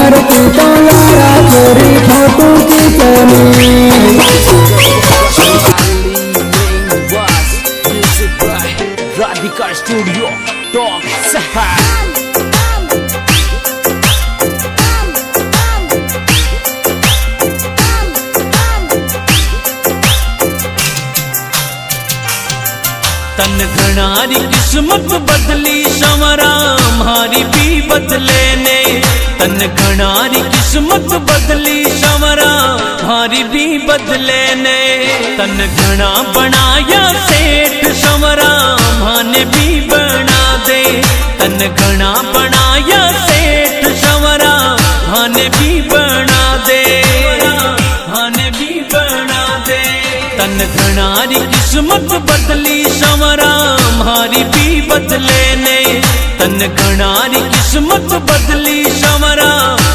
करती तो लारा चोरी फोटो की राधिका स्टूडियो टॉक सहा तन घनारी किस्मत बदली संवरा हमारी भी बदले ने तन घनारी किस्मत बदली संवरा हमारी भी बदले ने तन घना बनाया सेठ संवरा माने भी बना दे तन घना बनाया सेठ संवरा माने भी बना दे माने भी बना दे तन घनारी किस्मत बदली संवरा हमारी भी बदले ने तन घनारी किस्मत बदली संवरा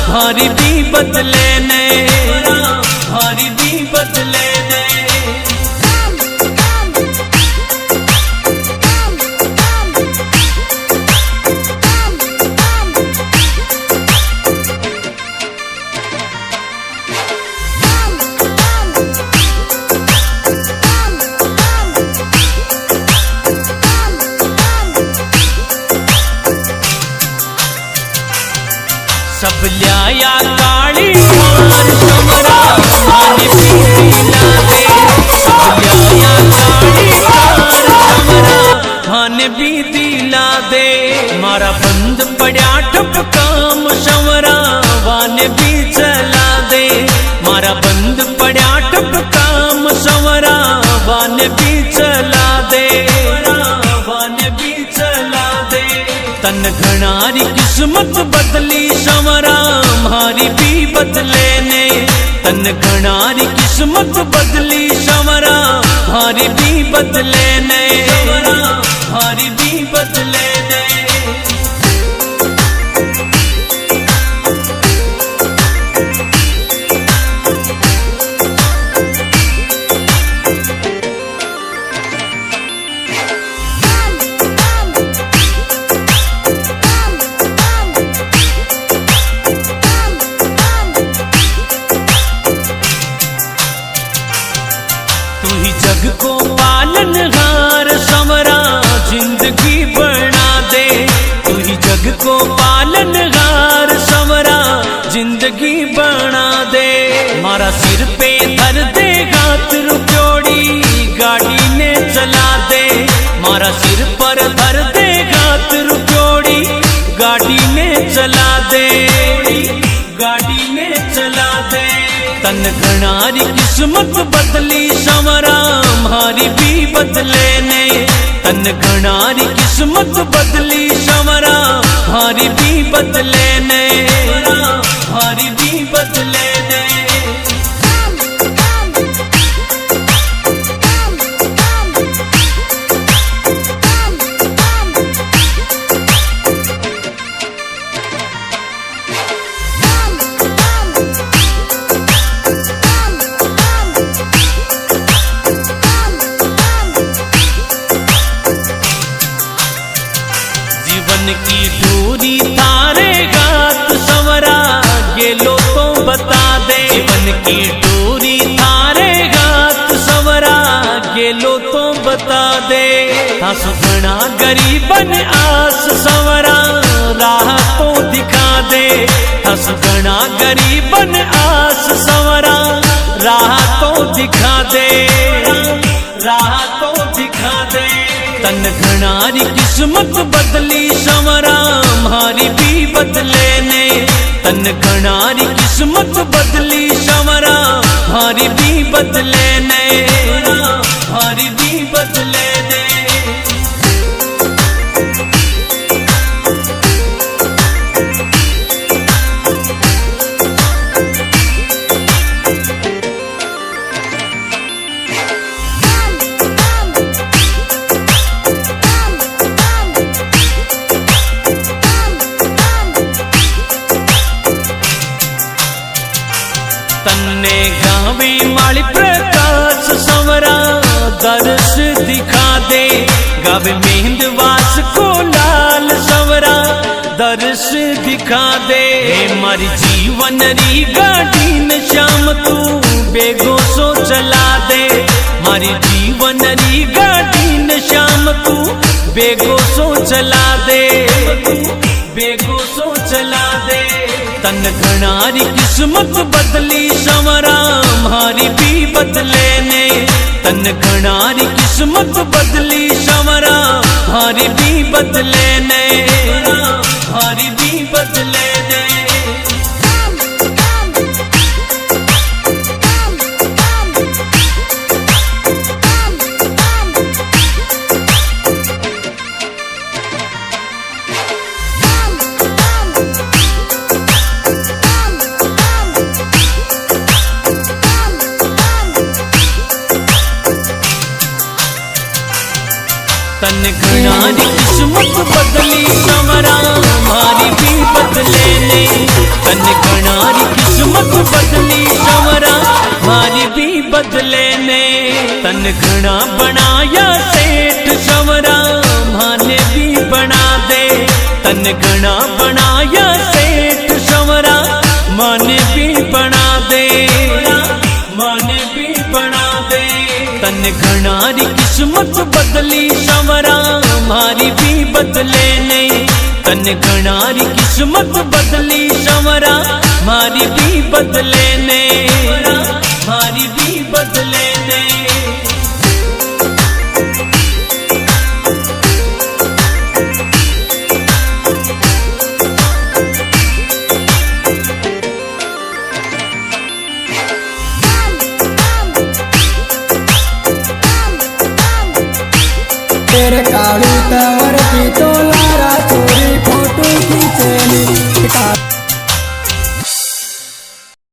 हमारी भी बदले ने हमारी भी बदले ने सब लिया काली मार संवरा माने भी दिला दे सब लिया काली मार संवरा माने भी दिला दे मारा बंद पड़ा ठप काम संवरा वाने भी चला दे मारा बंद पड़ा ठप काम संवरा वाने भी चला दे वाने भी चला दे तन घनारी किस्मत बदली संवरा हमारी भी बदले ने तन घनारी किस्मत बदली संवरा हमारी भी बदले ने हमारी भी बदले ने जग को पालनहार संवरा जिंदगी बना दे तू ही जग को पालनहार संवरा जिंदगी बना दे मारा सिर पे धर दे हाथ रुपयोड़ी गाड़ी ने चला दे मारा सिर पर धर दे हाथ रुपयोड़ी गाड़ी ने चला दे गाड़ी ने चला दे तन घनारी किस्मत बदली संवरा हमारी भी बदले ने तन घनारी किस्मत बदली संवरा हमारी भी बदले ने हमारी भी बदले ने जीवन की दूरी थारे गात संवरा गेलो तो बता दे जीवन की दूरी थारे गात संवरा गेलो तो बता दे हंस घना गरीबन आस संवरा राह तो दिखा दे हंस घना गरीबन आस संवरा राह तो दिखा दे राह तो दिखा दे तन घनारी किस्मत बदली संवरा हमारी भी बदले ने तन घनारी किस्मत बदली संवरा हमारी भी बदले ने हमारी भी बदले ने तन्ने गावे माली प्रकाश संवरा दर्श दिखा दे गावे मेहंदवास को लाल संवरा दर्श दिखा दे मारी जीव जीवन री गाड़ी न श्याम तू बेगो सो चला दे, मारी जीवन री गाड़ी न श्याम तू बेगो सो चला दे, बेगो सो चला दे। तन घणारी किस्मत बदली संवरा मारी भी बदले ने, तन घणारी किस्मत बदली संवरा मारी भी बदले ने, मारी भी बदले ने। तन घणारी किस्मत बदली संवरा मारी भी बदले ने, तन घणारी किस्मत बदली संवरा मारी भी बदले ने। तन घना बनाया सेठ संवरा माने भी बना दे, तन घना बनाया सेठ संवरा माने भी बना दे, माने भी बना दे। तन घणारी किस्मत बदली संवरा मारी भी बदले ने, तन घणारी किस्मत बदली संवरा मारी भी बदले ने, मारी भी बदले ने। तेरे काली तवर की तो लारा चोरी फोटो खींचेली।